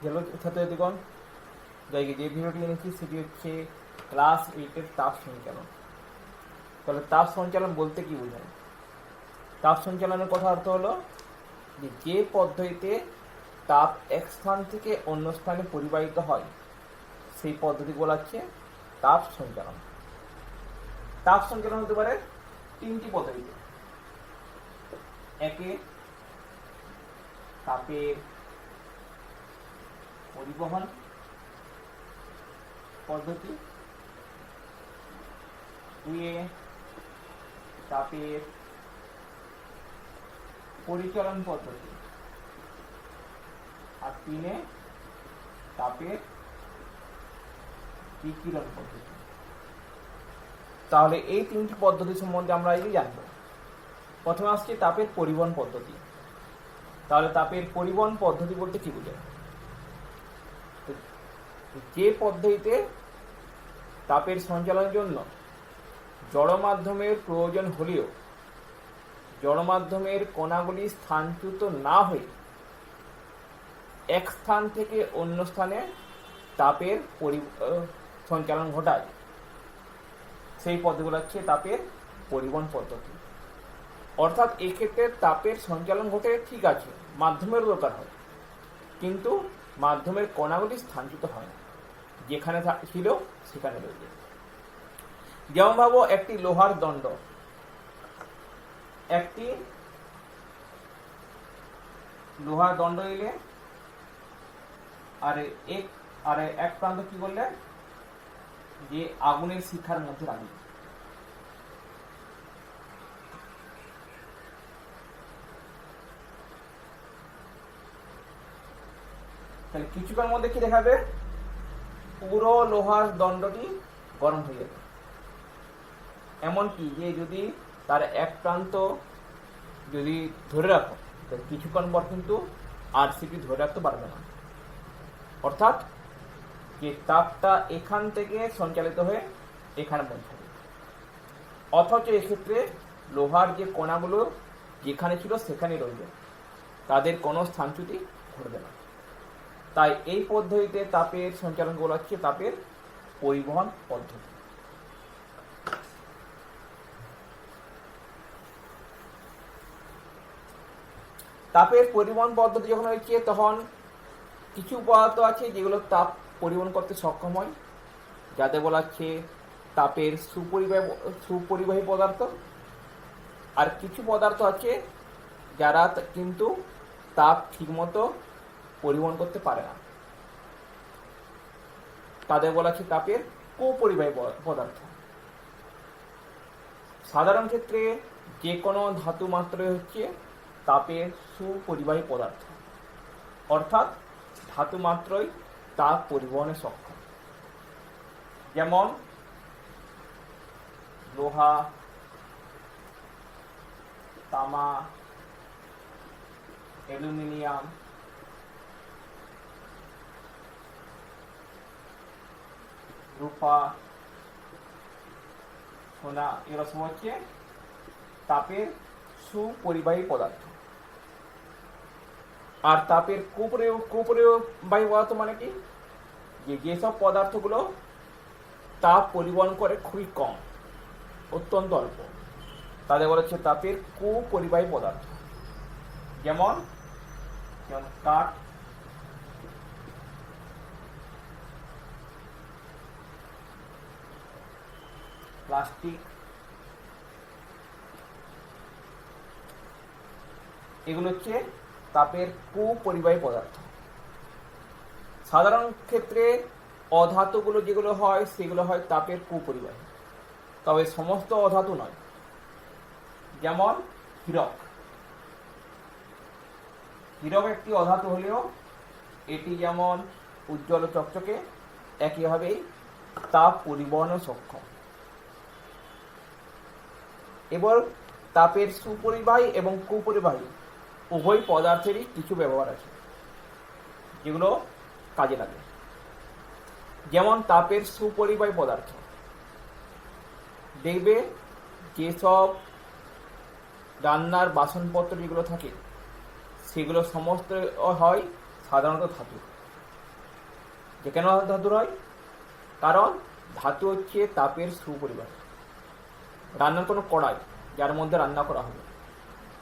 Hello ছাত্রছাত্রীগণ, যে ভিডিওটি এনেছি সেটি হচ্ছে ক্লাস 8-এর তাপ সঞ্চালন। তাহলে তাপ সঞ্চালন বলতে কি বোঝায়? তাপ সঞ্চালনের কথা অর্থ হলো যে পদ্ধতিতে তাপ এক স্থান থেকে অন্য স্থানে পরিবাহিত হয় সেই পদ্ধতি বলা হচ্ছে তাপ সঞ্চালন। তাপ সঞ্চালন হতে পারে তিনটি পদ্ধতিতে। একে তাপের পরিবহন পদ্ধতি, দুয়ে তাপের পরিচালন পদ্ধতি, আর তিনে তাপের বিকিরণ পদ্ধতি। তাহলে এই তিনটি পদ্ধতি সম্বন্ধে আমরা জানবো। প্রথমে আসছে তাপের পরিবহন পদ্ধতি। তাহলে তাপের পরিবহন পদ্ধতি বলতে কি বোঝায়? যে পদ্ধতিতে তাপের সঞ্চালনের জন্য জড় মাধ্যমের প্রয়োজন হলেও জড় মাধ্যমের কণাগুলি স্থানচ্যুত না হয়ে এক স্থান থেকে অন্য স্থানে তাপের সঞ্চালন ঘটায় সেই পদ্ধতিগুলো হচ্ছে তাপের পরিবহন পদ্ধতি। অর্থাৎ এক্ষেত্রে তাপের সঞ্চালন ঘটে ঠিক আছে, মাধ্যমের দরকার হয়, কিন্তু মাধ্যমের কণাগুলি স্থানচ্যুত হয় না, যেখানে ছিল সেখানে রয়ে যায়। যেমন ভাবো একটি লোহার দণ্ড, একটি লোহার দণ্ড নিলে আর এক প্রান্ত কি করলে যে আগুনের শিখার মধ্যে রাখি, তাহলে কিছুক্ষণের মধ্যে কি দেখাবে? পুরো লোহার দণ্ডটি গরম হয়ে যাবে। এমনকি যে যদি তার এক প্রান্ত যদি ধরে রাখো, কিছুক্ষণ পর কিন্তু আর সেটি ধরে রাখতে পারবে না। অর্থাৎ যে তাপটা এখান থেকে সঞ্চালিত হয়ে এখানে পৌঁছাবে। অথচ এক্ষেত্রে লোহার যে কণাগুলো যেখানে ছিল সেখানে রইবে, তাদের কোনো স্থানচ্যুতি ঘটবে না। তাই এই পদ্ধতিতে তাপের সঞ্চালন বলা হচ্ছে তাপের পরিবহন পদ্ধতি। তাপের পরিবহন পদ্ধতি যখন হচ্ছে তখন কিছু পদার্থ আছে যেগুলো তাপ পরিবহন করতে সক্ষম হয়, যাতে বলা হচ্ছে তাপের সুপরিবাহী পদার্থ। আর কিছু পদার্থ আছে যারা কিন্তু তাপ ঠিকমতো পরিবহন করতে পারে না, তাদের বলা হচ্ছে তাপের কুপরিবাহী পদার্থ। সাধারণ ক্ষেত্রে যে কোনো ধাতু মাত্রই হচ্ছে তাপের সুপরিবাহী পদার্থ, অর্থাৎ ধাতু মাত্রই তাপ পরিবহনে সক্ষম। যেমন লোহা, তামা, অ্যালুমিনিয়াম, রূপা, সোনা, এরা সব হচ্ছে তাপের সুপরিবাহী পদার্থ। আর তাপের কুপরিবাহী পদার্থ মানে কি? যেসব পদার্থগুলো তাপ পরিবহন করে খুবই কম, অত্যন্ত অল্প, তাদের বলা হচ্ছে তাপের কুপরিবাহী পদার্থ। যেমন কাঠ, প্লাস্টিক, এগুলো হচ্ছে তাপের কুপরিবাহী পদার্থ। সাধারণ ক্ষেত্রে অধাতুগুলো যেগুলো হয় সেগুলো হয় তাপের কুপরিবাহী, তবে সমস্ত অধাতু নয়। যেমন হীরক একটি অধাতু হলেও এটি যেমন উজ্জ্বল চকচকে, একইভাবেই তাপ পরিবহনে সক্ষম। এবার তাপের সুপরিবাহী এবং কুপরিবাহী উভয় পদার্থেরই কিছু ব্যবহার আছে যেগুলো কাজে লাগে। যেমন তাপের সুপরিবাহী পদার্থ, দেখবে যেসব রান্নার বাসনপত্র যেগুলো থাকে সেগুলো সমস্ত হয় সাধারণত ধাতু, যে কেন ধাতুর হয়? কারণ ধাতু হচ্ছে তাপের সুপরিবাহী। রান্নার কোনো কড়াই যার মধ্যে রান্না করা হবে,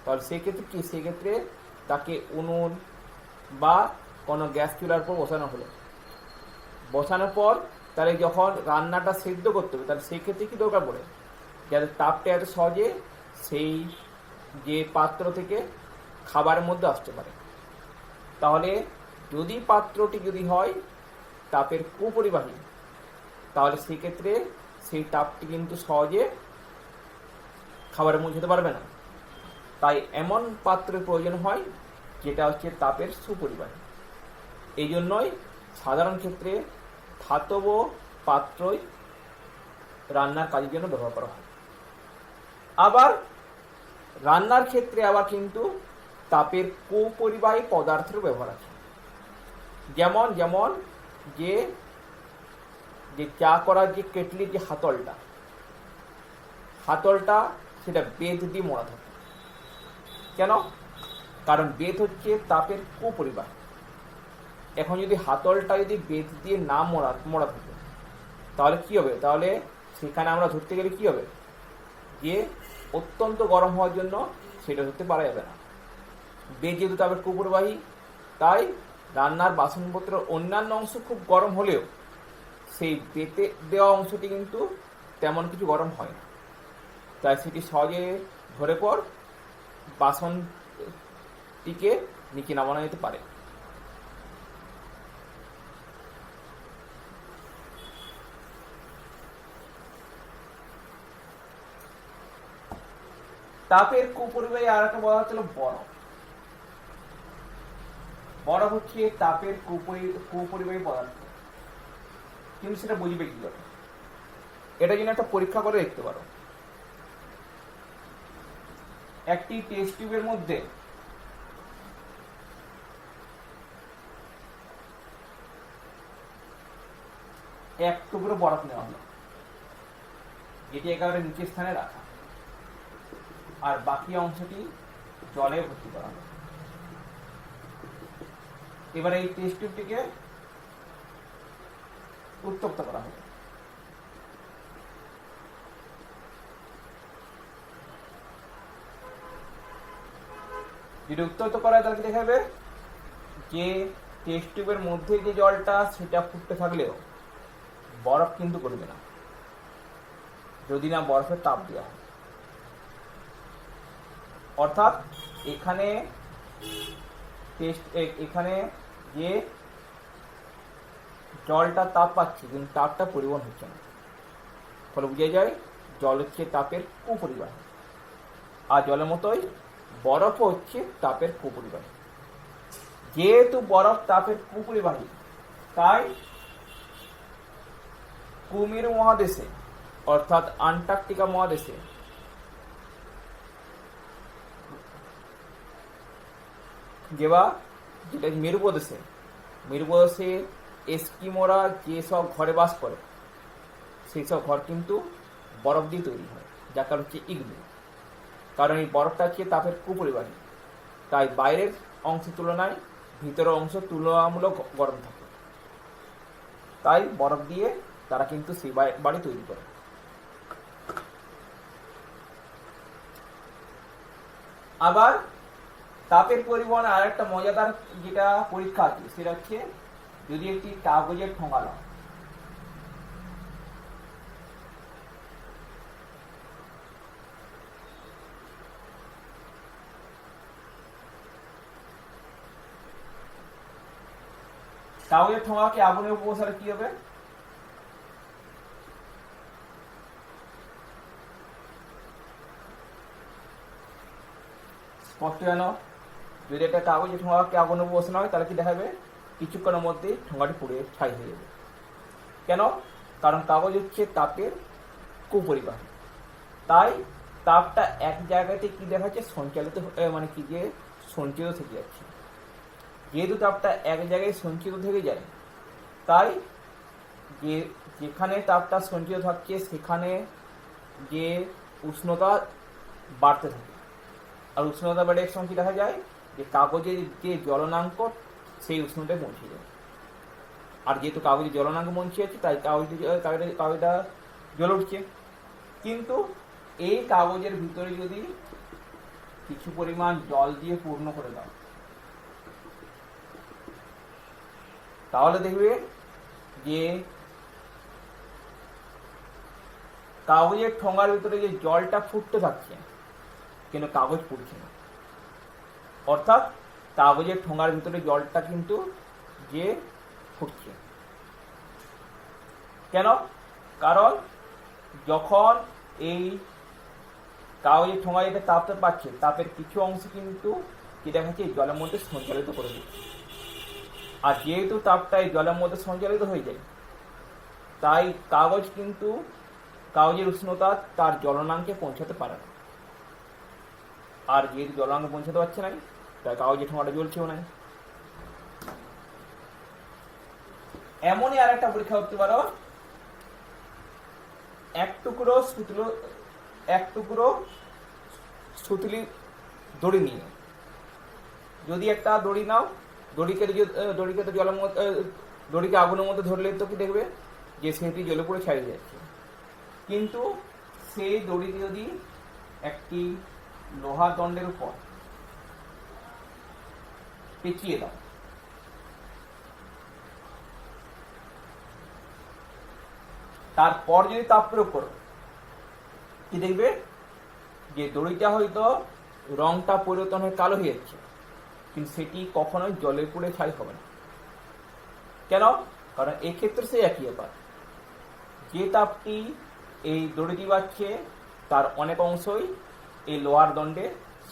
তাহলে সেক্ষেত্রে কি, সেক্ষেত্রে তাকে উনুন বা কোনো গ্যাস চুলার উপর বসানো হলো, বসানোর পর তাহলে যখন রান্নাটা সেদ্ধ করতে হবে, তাহলে সেই ক্ষেত্রে কি দরকার পড়ে, যাতে তাপটা এত সহজে সেই যে পাত্র থেকে খাবারের মধ্যে আসতে পারে। তাহলে যদি পাত্রটি যদি হয় তাপের কুপরিবাহী, তাহলে সেক্ষেত্রে সেই তাপটি কিন্তু সহজে খাবারের মধ্যে যেতে পারবে না। তাই এমন পাত্রের প্রয়োজন হয় যেটা হচ্ছে তাপের সুপরিবাহী। এই জন্যই সাধারণ ক্ষেত্রে ধাতব পাত্রই রান্নার কাজের জন্য ব্যবহার করা হয়। আবার রান্নার ক্ষেত্রে আবার কিন্তু তাপের কুপরিবাহী পদার্থের ব্যবহার আছে। যেমন যেমন যে যে চা করার যে কেটলির যে হাতলটা সেটা বেত দিয়ে মোড়া থাকে। কেন? কারণ বেত হচ্ছে তাপের কুপরিবাহী। এখন যদি হাতলটা যদি বেত দিয়ে না মোড়া থাকে, তাহলে কি হবে? তাহলে সেখানে আমরা ধরতে গেলে কি হবে, যে অত্যন্ত গরম হওয়ার জন্য সেটা ধরতে পারা যাবে না। বেত যেহেতু তাপের কুপরিবাহী, তাই রান্নার বাসনপত্রের অন্যান্য অংশ খুব গরম হলেও সেই বেতে দেওয়া অংশটি কিন্তু তেমন কিছু গরম হয় না, তাই সেটি সহজে ধরে পর বাসনটিকে নিচে নামানো যেতে পারে। তাপের কুপরিবাহী আর একটা বলা হচ্ছিল বরফ। বরফ হচ্ছে তাপের কুপরিবাহী পদার্থ, কিন্তু সেটা বুঝবে কি করে? এটার জন্য একটা পরীক্ষা করে দেখতে পারো। একটি টেস্ট টিউবের মধ্যে এক টুকরো বরফ নেওয়া হলো, যেটি একেবারে নিচের স্থানে রাখা, আর বাকি অংশটি জলে ভর্তি করা হলো। এবার এই টেস্ট টিউবটিকে উত্তপ্ত করা হবে। যদি উত্তপ্ত করা হয় তাহলে কি দেখা যাবে, যে টেস্ট টিউবের মধ্যে যে জলটা সেটা ফুটতে থাকলেও বরফ কিন্তু গলবে না, যদি না বরফের তাপ দেওয়া হয়। অর্থাৎ এখানে যে জলটা তাপ পাচ্ছে কিন্তু তাপটা পরিবহন হচ্ছে না, ফলে বোঝা যায় জল হচ্ছে তাপের কুপরিবাহী। আর জলের মতোই বরফও হচ্ছে তাপের কুপরিবাহী। যেহেতু বরফ তাপের কুপরিবাহী, তাই কুমেরু মহাদেশে অর্থাৎ আন্টার্কটিকা মহাদেশে যেটা মেরুপ্রদেশে এস্কিমোরা যেসব ঘরে বাস করে সেই সব ঘর কিন্তু বরফ দিয়ে তৈরি হয়, যার কারণ হচ্ছে ইগলু। কারণ এই বরফটা হচ্ছে তাপের কুপরিবাহী, তাই বাইরের অংশের তুলনায় ভিতরের অংশ তুলনামূলক গরম থাকে, তাই বরফ দিয়ে তারা কিন্তু সেই বাড়ি তৈরি করে। আবার তাপের পরিবহনে আর একটা মজাদার যেটা পরীক্ষা আছে, সেটা হচ্ছে যদি একটি কাগজের ঠোঙা নাও, কাগজের ঠোঙাকে আগুনের উপর বসালে কি হবে? স্পষ্ট জানো? যদি একটা কাগজের ঠোঙাকে আগুনের উপর বসানো হয় তাহলে কি দেখাবে? কিছুক্ষণের মধ্যে ঠোঙাটি পুড়ে ছাই হয়ে যাবে। কেন? কারণ কাগজ হচ্ছে তাপের কুপরিবাহী, তাই তাপটা এক জায়গাতে কি দেখাচ্ছে? সঞ্চালিত, মানে কি যে সঞ্চিত থেকে যাচ্ছে। যেহেতু তাপটা এক জায়গায় সঞ্চিত থেকে যায়, তাই যেখানে তাপটা সঞ্চিত থাকছে সেখানে যে উষ্ণতা বাড়তে থাকে, আর উষ্ণতা বেড়ে এক সময় কি দেখা যায় যে কাগজের যে জ্বলনাঙ্ক সেই উষ্ণতায় পৌঁছে যায়। আর যেহেতু কাগজে জলনাঙ্গ বঞ্চি আছে তাই কাগজটা জ্বলে উঠছে। কিন্তু এই কাগজের ভিতরে যদি কিছু পরিমাণ জল দিয়ে পূর্ণ করে দাও, তাহলে দেখবে যে কাগজের ঠোঙার ভিতরে যে জলটা ফুটতে থাকছে কিন্তু কাগজ পুড়ছে না। অর্থাৎ কাগজের ঠোঙার ভিতরে জলটা কিন্তু যে ফুটছে। কেন? কারণ যখন এই কাগজের ঠোঙা যেটা তাপটা পাচ্ছে, তাপের কিছু অংশ কিন্তু কি দেখাচ্ছে জলের মধ্যে সঞ্চালিত করে দিচ্ছে। আর যেহেতু তাপটা এই জলের মধ্যে সঞ্চালিত হয়ে যায়, তাই কাগজের উষ্ণতা তার জ্বলনাঙ্কে পৌঁছাতে পারে না। আর যেহেতু জলনাঙ্কে পৌঁছাতে পারছে না, তাই কাগজের ঠোঙাটা জ্বলছেও না। এমনই আর একটা পরীক্ষা করতে পারো, এক টুকরো সুতলি দড়ি নিয়ে, যদি একটা দড়ি নাও, দড়িকে তো জলের মধ্যে, দড়িকে আগুনের মধ্যে ধরলে তো কি দেখবে যে সেটি জ্বলে পড়ে ছাড়িয়ে যাচ্ছে। কিন্তু সেই দড়িকে যদি একটি লোহার দণ্ডের উপর পেঁচিয়ে দাও, তারপর যদি তাপ প্রয়োগ করো, কি দেখবে যে দড়িটা হয়তো রংটা পরিবর্তন হয়ে কালো হয়ে যাচ্ছে, কিন্তু সেটি কখনোই জলে পুড়ে ছাই হবে না। কেন? কারণ এক্ষেত্রে সে একই ব্যাপার, যে তাপটি এই দড়িটি পাচ্ছে তার অনেক অংশই এই লোহার দণ্ডে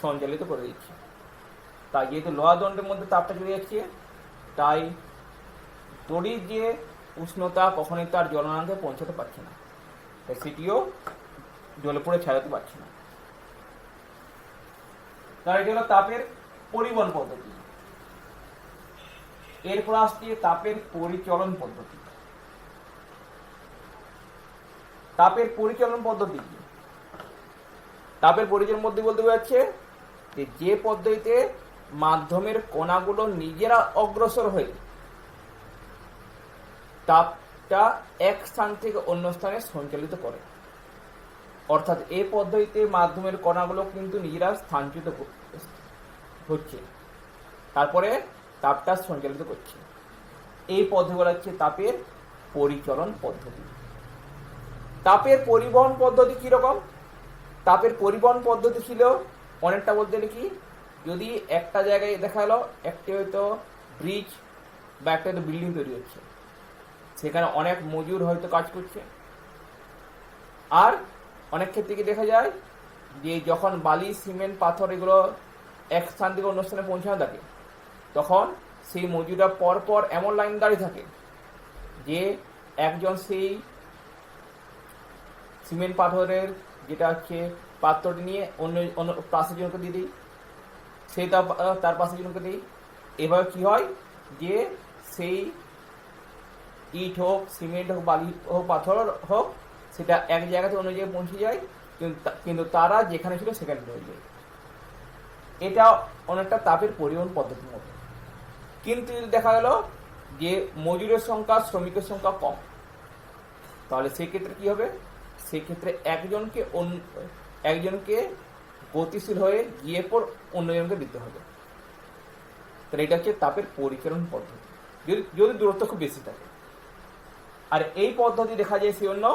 সঞ্চালিত করে দিচ্ছে। তাই যেহেতু লোহার দণ্ডের মধ্যে তাপটা চলে যাচ্ছে, তাই দড়ির যে উষ্ণতা কখনোই তার জ্বলনাঙ্কে পৌঁছাতে পারছে না, তাই সেটিও জলে পড়ে ছাড়াতে পারছে না। তার এটি হলো তাপের পরিবহন পদ্ধতি। এরপর আসছে তাপের পরিচলন পদ্ধতি। তাপের পরিচলন পদ্ধতি কি? তাপের পরিচলন পদ্ধতি বলতে বোঝাচ্ছে যে পদ্ধতিতে মাধ্যমের কণাগুলো নিজেরা অগ্রসর হয়ে তাপটা এক স্থান থেকে অন্য স্থানে সঞ্চালিত করে। অর্থাৎ এই পদ্ধতিতে মাধ্যমের কণাগুলো কিন্তু নিজেরা স্থানচ্যুত হচ্ছে, তারপরে তাপটা সঞ্চালিত করছে। এই পদ্ধতি বলা হচ্ছে তাপের পরিচলন পদ্ধতি। তাপের পরিবহন পদ্ধতি কিরকম? তাপের পরিবহন পদ্ধতি ছিল অনেকটা বলতে গেলে কি, যদি একটা জায়গায় দেখা গেল একটি হয়তো ব্রিজ বা একটা হয়তো বিল্ডিং তৈরি হচ্ছে, সেখানে অনেক মজুর হয়তো কাজ করছে। আর অনেক ক্ষেত্রে কি দেখা যায় যে যখন বালি, সিমেন্ট, পাথর এগুলো এক স্থান থেকে অন্য স্থানে পৌঁছানো থাকে, তখন সেই মজুররা পরপর এমন লাইন দাঁড়িয়ে থাকে যে একজন সেই সিমেন্ট পাথরের যেটা হচ্ছে পাত্রটি নিয়ে অন্য পাশের জনকে দিয়ে দিই, সেই তার পাশের জনকে দিই। এভাবে কি হয় যে সেই ইট হোক, সিমেন্ট হোক, বালি হোক, পাথর হোক, সেটা এক জায়গাতে অন্য জায়গায় পৌঁছে যায়, কিন্তু তারা যেখানে ছিল সেখানে রয়ে যায়। এটা অনেকটা তাপের পরিবহন পদ্ধতির মতো। কিন্তু যদি দেখা গেল যে মজুরের সংখ্যা, শ্রমিকের সংখ্যা কম, তাহলে সেক্ষেত্রে কি হবে? সেক্ষেত্রে একজনকে গতিশীল হয়ে গিয়ে পর অন্যজনকে দিতে হবে। তাহলে এটা হচ্ছে তাপের পরিচালন পদ্ধতি, যদি দূরত্ব খুব বেশি থাকে। আর এই পদ্ধতি দেখা যায় সেজন্য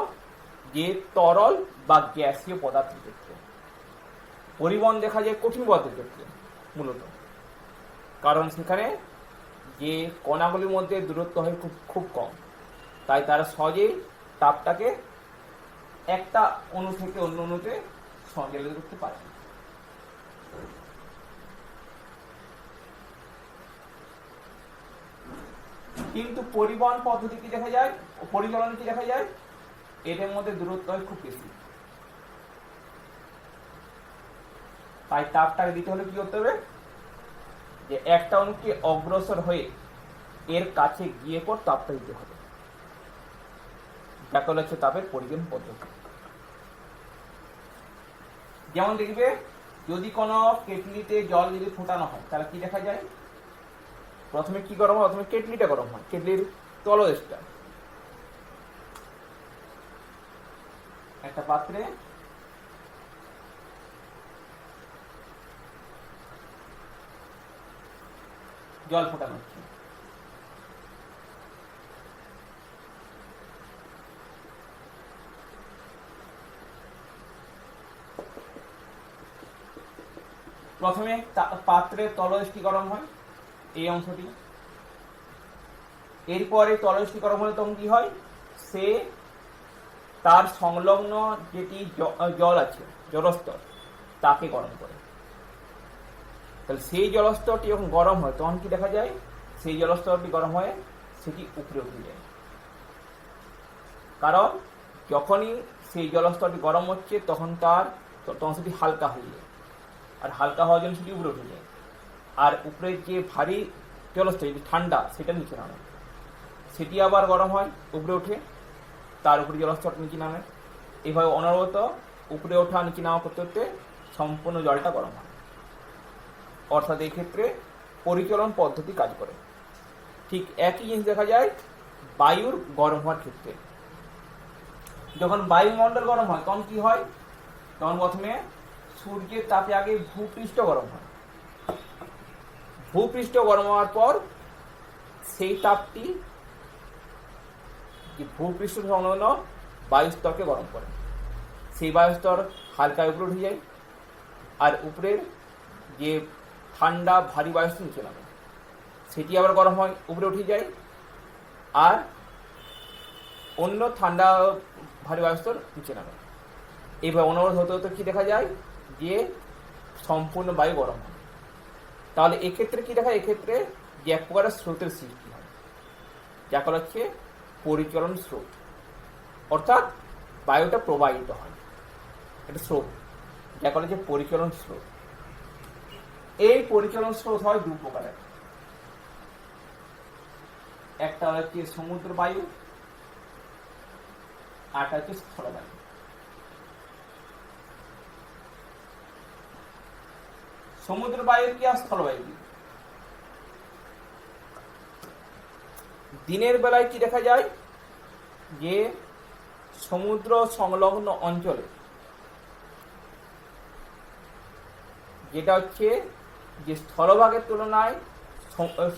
যে তরল বা গ্যাসীয় পদার্থের ক্ষেত্রে। পরিবহন দেখা যায় কঠিন পদার্থের ক্ষেত্রে মূলত, কারণ সেখানে যে কণাগুলির মধ্যে দূরত্ব হয় খুব কম, তাই তারা সহজেই তাপটাকে একটা অণু থেকে অন্য অণুতে সঞ্চালিত করতে পারে। কিন্তু পরিবহন পদ্ধতি কি দেখা যায়, পরিচালন কি দেখা যায়, এদের মধ্যে দূরত্ব হয় খুব বেশি। তাই তাপটাকে দিতে হলে কি করতে হবে, যে একটা অণুকে অগ্রসর হয়ে এর কাছে গিয়ে পর তাপটা দিতে হবে। যাকে হচ্ছে তাপের পরিবহন পদ্ধতি। যেমন দেখবে যদি কোনো কেটলিতে জল ফোটানো হয়, তাহলে কি দেখা যায়, প্রথমে কি গরম হয়, প্রথমে কেটলিটা গরম হয়, কেটলির তলদেশটা একটা পাত্রে জল ফোটানো হচ্ছে। প্রথমে পাত্রের তলদেশটি গরম হয়, এই অংশটি। এরপরে তলদেশটি গরম হলে তখন কি হয়, সে তার সংলগ্ন যেটি জল আছে, জলস্তর, তাকে গরম করে। তাহলে সেই জলস্তরটি যখন গরম হয় তখন কি দেখা যায়, সেই জলস্তরটি গরম হয়ে সেটি উপরে উঠে যায়। কারণ যখনই সেই জলস্তরটি গরম হচ্ছে তখন সেটি হালকা হয়ে যায়, আর হালকা হওয়ার জন্য সেটি উপরে উঠে যায়। আর উপরে যে ভারী জলস্তর, যে ঠান্ডা, সেটা নিচে নামে, সেটি আবার গরম হয়, উপরে ওঠে, তার উপরে জলস্তর নিচে নামে। এইভাবে অনবরত উপরে ওঠা নিচে নামা করতে করতে সম্পূর্ণ জলটা গরম হয়। অর্থাৎ এই ক্ষেত্রে পরিচলন পদ্ধতি কাজ করে। ঠিক একই জিনিস দেখা যায় বায়ুর গরম হওয়ার ক্ষেত্রে। যখন বায়ুমণ্ডল গরম হয় তখন কি হয়, তখন প্রথমে সূর্যের তাপে আগে ভূপৃষ্ঠ গরম হয়। ভূপৃষ্ঠ গরম হওয়ার পর সেই তাপটি যে ভূপৃষ্ঠ সংলগ্ন বায়ুস্তরকে গরম করে, সেই বায়ুস্তর হালকা উপরে উঠে যায়, আর উপরের যে ঠান্ডা ভারী বায়ুস্তর নিচে নামে, সেটি আবার গরম হয়, উপরে উঠে যায়, আর অন্য ঠান্ডা ভারী বায়ুস্তর নিচে নামে। এইভাবে অনবরত হতে হতে কি দেখা যায় যে সম্পূর্ণ বায়ু গরম হয়। তাহলে এক্ষেত্রে কি দেখা যায়, এক্ষেত্রে যে এক প্রকারের স্রোতের সৃষ্টি হয়, যাকে বলা হচ্ছে পরিচলন স্রোত। অর্থাৎ বায়ুটা প্রবাহিত হয়, এটা স্রোত, যাকে বলা হচ্ছে পরিচলন স্রোত। এই পরিচলন স্রোত হয় দু প্রকারের, একটা হচ্ছে সমুদ্র বায়ু, আরটা হচ্ছে স্থলবায়ু। সমুদ্র বায়ু কি আর স্থলবায়ু কি? দিনের বেলায় কি দেখা যায় যে সমুদ্র সংলগ্ন অঞ্চলে, যেটা হচ্ছে যে স্থলভাগের তুলনায়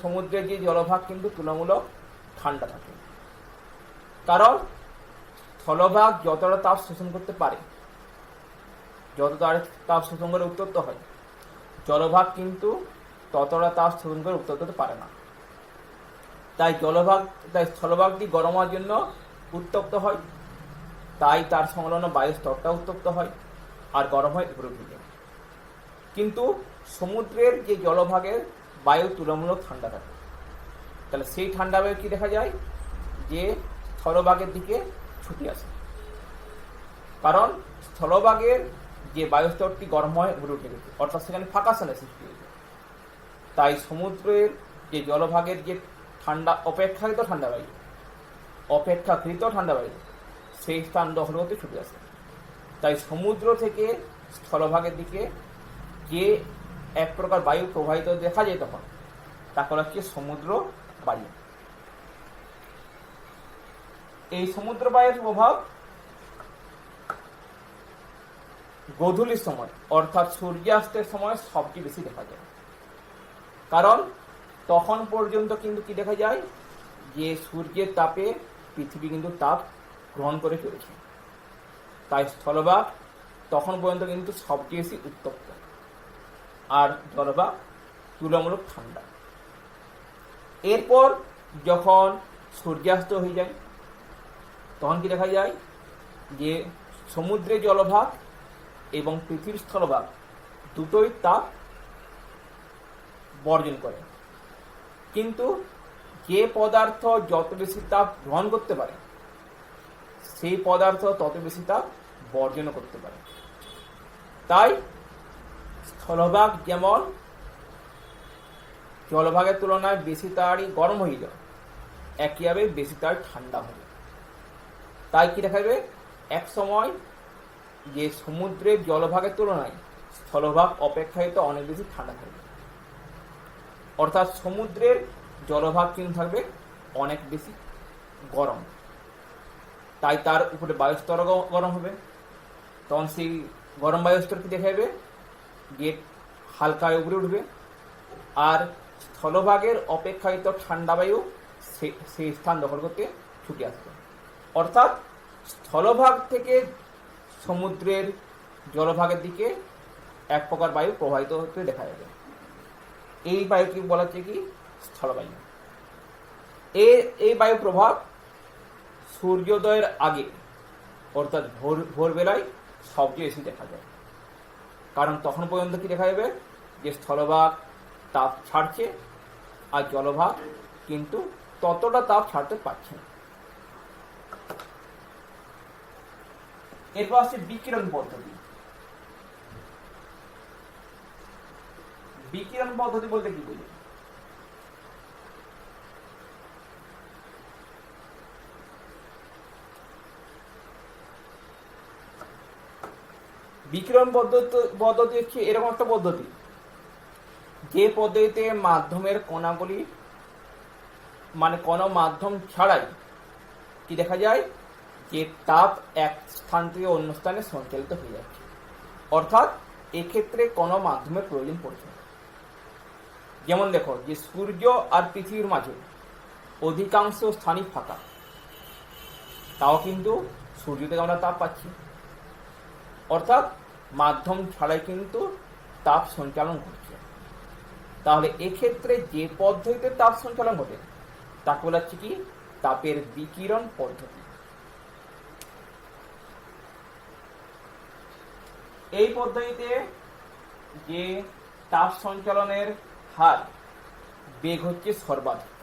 সমুদ্রের যে জলভাগ কিন্তু তুলনামূলক ঠান্ডা থাকে। কারণ স্থলভাগ যতটা তাপ শোষণ করতে পারে, যত তাপ শোষণ করে উত্তপ্ত হয়, জলভাগ কিন্তু ততটা তাপ শোষণ করে উত্তপ্ত হতে পারে না। তাই স্থলভাগটি গরম হওয়ার জন্য উত্তপ্ত হয়, তাই তার সংলগ্ন বায়ুর স্তরটা উত্তপ্ত হয় আর গরম হয় উপরে উঠে যায়। কিন্তু সমুদ্রের যে জলভাগের বায়ু তুলনামূলক ঠান্ডা থাকে, তাহলে সেই ঠান্ডা বায়ু কি দেখা যায় যে স্থলভাগের দিকে ছুটে আসে। কারণ স্থলভাগের যে বায়ুস্তরটি গরম হয় উপরে উঠে গেছে, অর্থাৎ সেখানে ফাঁকা স্থানের সৃষ্টি হয়েছে। তাই সমুদ্রের যে জলভাগের যে ঠান্ডা অপেক্ষাকৃত ঠান্ডা বায়ু সেই স্থান দখল করতে ছুটে আসে। তাই সমুদ্র থেকে স্থলভাগের দিকে যে এক প্রকার বায়ু প্রবাহিত দেখা যায় তখন তাকে বলা হচ্ছে সমুদ্র বায়ু। এই সমুদ্র বায়ুর প্রভাব গোধূলির সময় অর্থাৎ সূর্যাস্তের সময় সবচেয়ে বেশি দেখা যায়। কারণ তখন পর্যন্ত কিন্তু কি দেখা যায় যে সূর্যের তাপে পৃথিবী কিন্তু তাপ গ্রহণ করে চলেছে। তাই স্থলভাগ তখন পর্যন্ত কিন্তু সবচেয়ে বেশি উত্তপ্ত, আর জলভাগ তুলনামূলক ঠান্ডা। এরপর যখন সূর্যাস্ত হয়ে যায় তখন কি দেখা যায় যে সমুদ্রের জলভাগ এবং পৃথিবীর স্থলভাগ দুটোই তাপ বর্জন করে। কিন্তু যে পদার্থ যত বেশি তাপ গ্রহণ করতে পারে সেই পদার্থ তত বেশি তাপ বর্জন করতে পারে। তাই স্থলভাগ যেমন জলভাগের তুলনায় বেশি তাড়াতাড়ি গরম হয়ে যায়, একইভাবে বেশি তাড়াতাড়ি ঠান্ডা হয়ে যায়। তাই কি দেখা যাবে এক সময় যে সমুদ্রের জলভাগের তুলনায় স্থলভাগ অপেক্ষাকৃত অনেক বেশি ঠান্ডা থাকবে। অর্থাৎ সমুদ্রের জলভাগ কিন্তু থাকবে অনেক বেশি গরম, তাই তার উপরে বায়ুস্তর গরম হবে। তখন সেই গরম বায়ুস্তর কি দেখা যাবে, যে হালকা উপরে উঠবে, আর স্থলভাগের অপেক্ষাকৃত ঠান্ডা বায়ু সেই স্থান দখল করতে ছুটে আসবে। অর্থাৎ স্থলভাগ থেকে সমুদ্রের জলভাগের দিকে এক প্রকার বায়ু প্রবাহিত হতে দেখা যাবে। এই বায়ুকে বলা হচ্ছে কি স্থলবায়ু। এই বায়ু প্রভাব সূর্যোদয়ের আগে অর্থাৎ ভোরবেলায় সবচেয়ে বেশি দেখা যায়। কারণ তখন পর্যন্ত কি দেখা যাবে, যে স্থলভাগ তাপ ছাড়ছে আর জলভাগ কিন্তু ততটা তাপ ছাড়তে পারছে না। এরপর আসছে বিকিরণ পদ্ধতি। বিকিরণ পদ্ধতি বলতে কি বুঝি? বিকিরণ পদ্ধতি হচ্ছে এরকম একটা পদ্ধতি, যে পদ্ধতিতে মাধ্যমের কণাগুলি মানে কোনো মাধ্যম ছাড়াই কি দেখা যায়, যে তাপ এক স্থান থেকে অন্য স্থানে সঞ্চালিত হয়ে যাচ্ছে। অর্থাৎ এক্ষেত্রে কোনো মাধ্যমের প্রয়োজন পড়ছে না। যেমন দেখো, যে সূর্য আর পৃথিবীর মাঝে অধিকাংশ স্থানই ফাঁকা, তাও কিন্তু সূর্য থেকে আমরা তাপ পাচ্ছি। অর্থাৎ মাধ্যম ছাড়াই কিন্তু তাপ সঞ্চালন ঘটছে। তাহলে এক্ষেত্রে যে পদ্ধতিতে তাপ সঞ্চালন ঘটে তাকে বলা হচ্ছে কি তাপের বিকিরণ পদ্ধতি। এই পদ্ধতিতে যে তাপ সঞ্চালনের হার বেগ হচ্ছে সর্বাধিক।